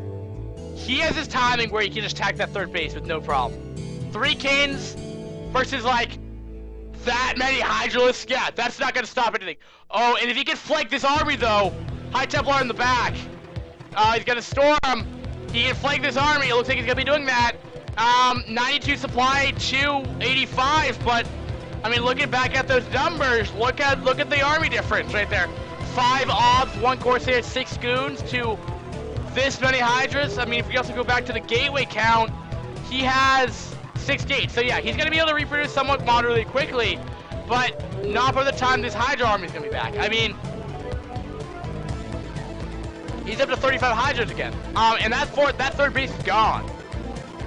he has his timing where he can just attack that third base with no problem. 3 Canes versus, like, that many Hydralisks, yeah, that's not gonna stop anything. Oh, and if he can flank this army, though, High Templar in the back, he's gonna storm. He can flank this army. It looks like he's gonna be doing that. 92 supply, 285, but I mean, looking back at those numbers, look at the army difference right there. 5 Obs, 1 Corsair, 6 Goons to this many Hydras. I mean, if we also go back to the gateway count, he has 6 gates. So yeah, he's gonna be able to reproduce somewhat moderately quickly, but not by the time this Hydra army is gonna be back. I mean, he's up to 35 Hydras again. And that third base is gone.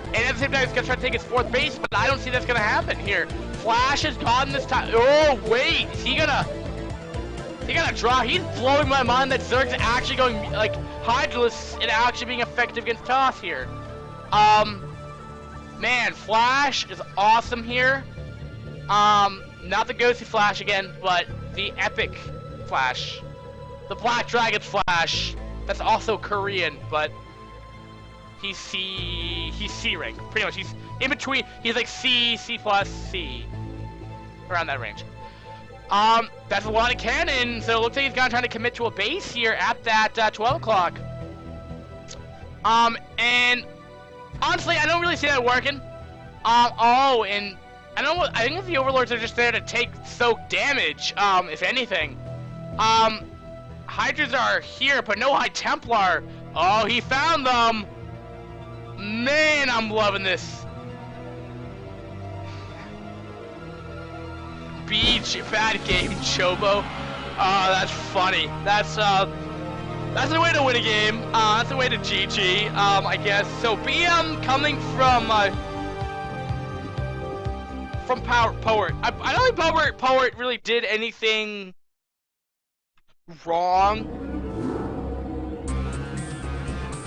And at the same time, he's gonna try to take his 4th base, but I don't see that's gonna happen here. Flash has gotten this time. Oh wait, is he gonna draw? He's blowing my mind that Zerg's actually going like Hydralisk and actually being effective against Toss here. Man, Flash is awesome here. Not the ghosty Flash again, but the epic Flash, the Black Dragon's Flash. That's also Korean, but he's C rank, pretty much. He's in between. He's like C plus C, around that range. That's a lot of cannon. So it looks like he's gonna try to commit to a base here at that 12 o'clock. And honestly, I don't really see that working. Oh, and I think the Overlords are just there to soak damage. If anything, Hydras are here, but no High Templar. Oh, he found them. Man, I'm loving this. Bad game, Chobo. Oh, that's funny. That's the way to win a game. That's the way to GG, I guess. So BM coming from Poet. I don't think Poet really did anything wrong.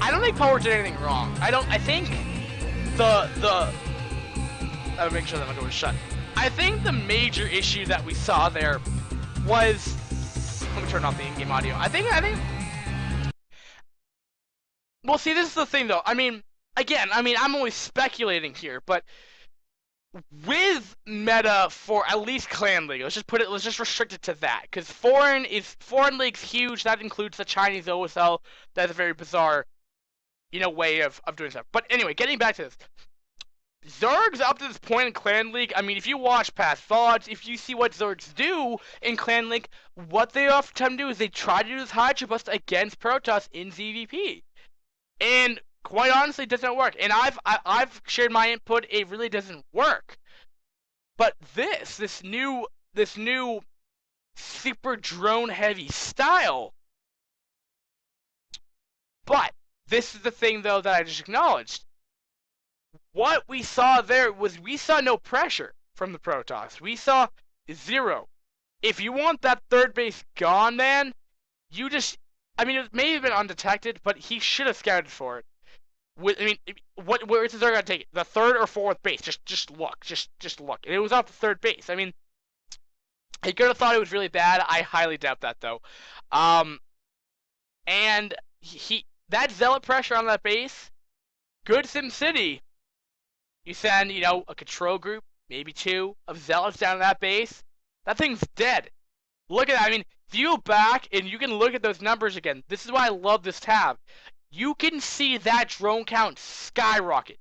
I don't think Power did anything wrong. I think I'll make sure that my door is shut. I think the major issue that we saw there was, let me turn off the in-game audio. I think, well, see, this is the thing though. I mean, again, I'm only speculating here, but with meta for at least Clan League, let's just restrict it to that, because Foreign League's huge. That includes the Chinese OSL. That's a very bizarre, way of doing stuff. But anyway, getting back to this. Zergs up to this point in Clan League, I mean, if you watch past VODs, if you see what Zergs do in Clan League, what they often do is they try to do this Hydra Bust against Protoss in ZVP. And quite honestly, it doesn't work. And I've shared my input, it really doesn't work. But this new super drone heavy style. But this is the thing though that I just acknowledged. What we saw there was we saw no pressure from the Protoss. We saw 0. If you want that third base gone, man, it may have been undetected, but he should have scouted for it. I mean, where is Zerg gonna take it? The third or fourth base? Just look, just look. And it was off the third base. I mean, he could have thought it was really bad. I highly doubt that though. And that zealot pressure on that base, good SimCity. You send, a control group, maybe 2 of zealots down to that base. That thing's dead. Look at that. I mean, if you go back and you can look at those numbers again, this is why I love this tab. You can see that drone count skyrocket.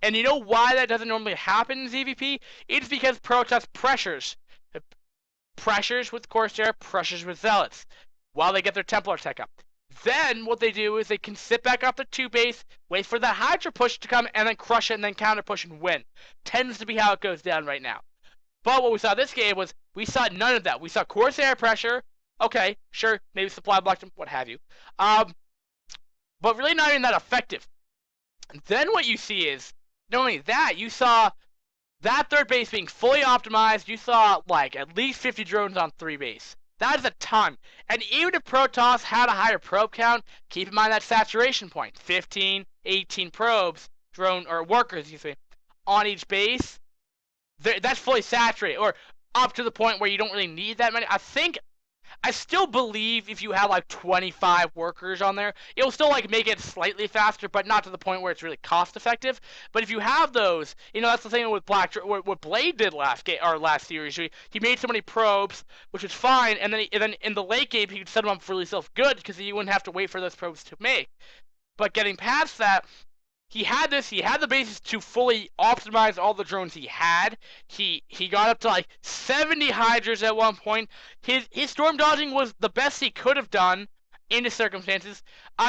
And you know why that doesn't normally happen in ZVP? It's because Protoss pressures with Corsair, pressures with Zealots, while they get their Templar tech up. Then what they do is they can sit back up the 2 base, wait for the Hydra push to come, and then crush it, and then counter push and win. Tends to be how it goes down right now. But what we saw this game was, we saw none of that. We saw Corsair pressure. Okay, sure, maybe supply blocked them, what have you. But really not even that effective. And then what you see is, not only that, you saw that third base being fully optimized. You saw, like, at least 50 drones on 3 base. That is a ton. And even if Protoss had a higher probe count, keep in mind that saturation point. 15, 18 probes, workers, on each base. That's fully saturated. Or up to the point where you don't really need that many. I still believe if you have like 25 workers on there, it'll still like make it slightly faster, but not to the point where it's really cost effective. But if you have those, that's the thing with what Blade did last series. He made so many probes, which was fine, and then in the late game he could set them up really good because he wouldn't have to wait for those probes to make. But getting past that, he had the basis to fully optimize all the drones he had. He got up to like 70 Hydras at one point. His storm dodging was the best he could have done in the circumstances.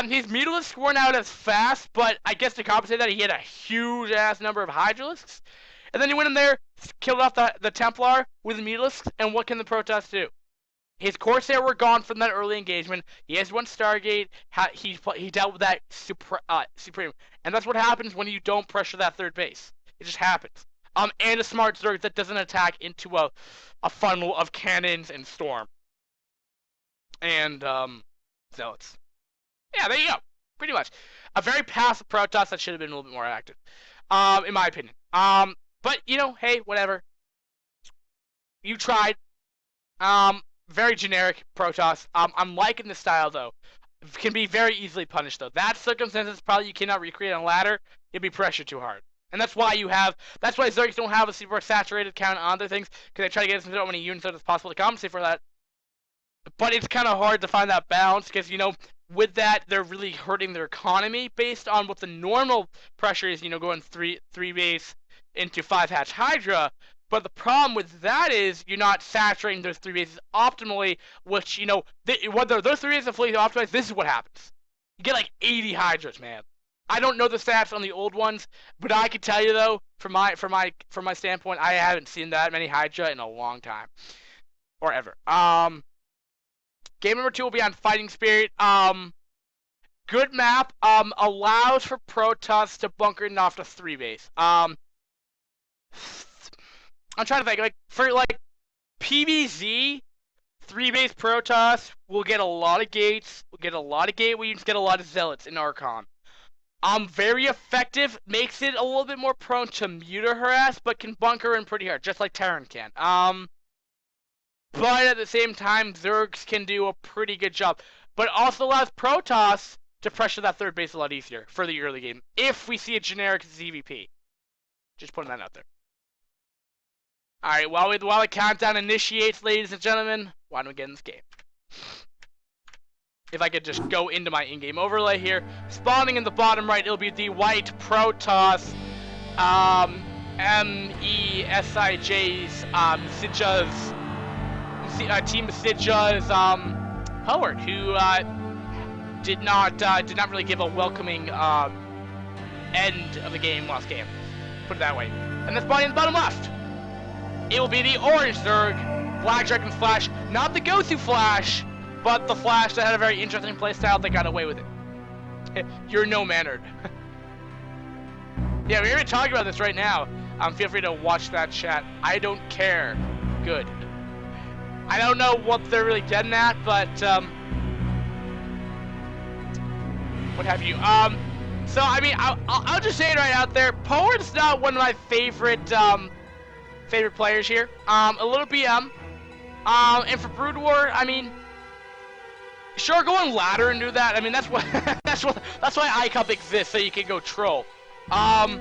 His Mutalisks weren't out as fast, but I guess to compensate that, he had a huge ass number of Hydralisks. And then he went in there, killed off the Templar with the Mutalisks, and what can the Protoss do? His Corsair were gone from that early engagement. He has one Stargate. He dealt with that Supreme. And that's what happens when you don't pressure that third base. It just happens. And a smart Zerg that doesn't attack into a funnel of cannons and storm. And, Zealots. Yeah, there you go. Pretty much. A very passive Protoss that should have been a little bit more active. In my opinion. But, hey, whatever. You tried. Very generic Protoss. I'm liking the style though. It can be very easily punished though. That circumstances probably you cannot recreate on ladder. It'd be pressured too hard. And that's why Zergs don't have a super saturated count on their things, because they try to get as many units as possible to compensate for that. But it's kind of hard to find that balance, because with that they're really hurting their economy based on what the normal pressure is. Going three base into 5 hatch Hydra. But the problem with that is you're not saturating those 3 bases optimally, which, whether those 3 bases are fully optimized, this is what happens. You get like 80 Hydras, man. I don't know the stats on the old ones, but I can tell you though, from my standpoint, I haven't seen that many Hydra in a long time. Or ever. Game number 2 will be on Fighting Spirit. Good map. Allows for Protoss to bunker in off the 3 base. I'm trying to think, for PvZ, 3 base Protoss will get a lot of gates, will get a lot of gateways, get a lot of zealots in Archon. Very effective, makes it a little bit more prone to muta harass, but can bunker in pretty hard, just like Terran can. But at the same time, Zergs can do a pretty good job. But also allows Protoss to pressure that 3rd base a lot easier for the early game, if we see a generic ZVP. Just putting that out there. Alright, while the countdown initiates, ladies and gentlemen, why don't we get in this game? If I could just go into my in-game overlay here. Spawning in the bottom right, it'll be the white Protoss, meSiJ's, meSiJa's, Team meSiJa's, Howard, who, did not really give a welcoming, end of the game last game. Put it that way. And then spawning in the bottom left, it will be the orange Zerg, Black Dragon Flash, not the go-to Flash, but the Flash that had a very interesting playstyle that got away with it. You're no mannered. Yeah, we're going to talk about this right now. Feel free to watch that chat. I don't care. Good. I don't know what they're really getting at, but, what have you. So I mean, I'll just say it right out there. Poe's not one of my favorite favorite players here. A little BM. And for Brood War, I mean, sure, go on ladder and do that. I mean, that's what that's why iCup exists, so you can go troll. But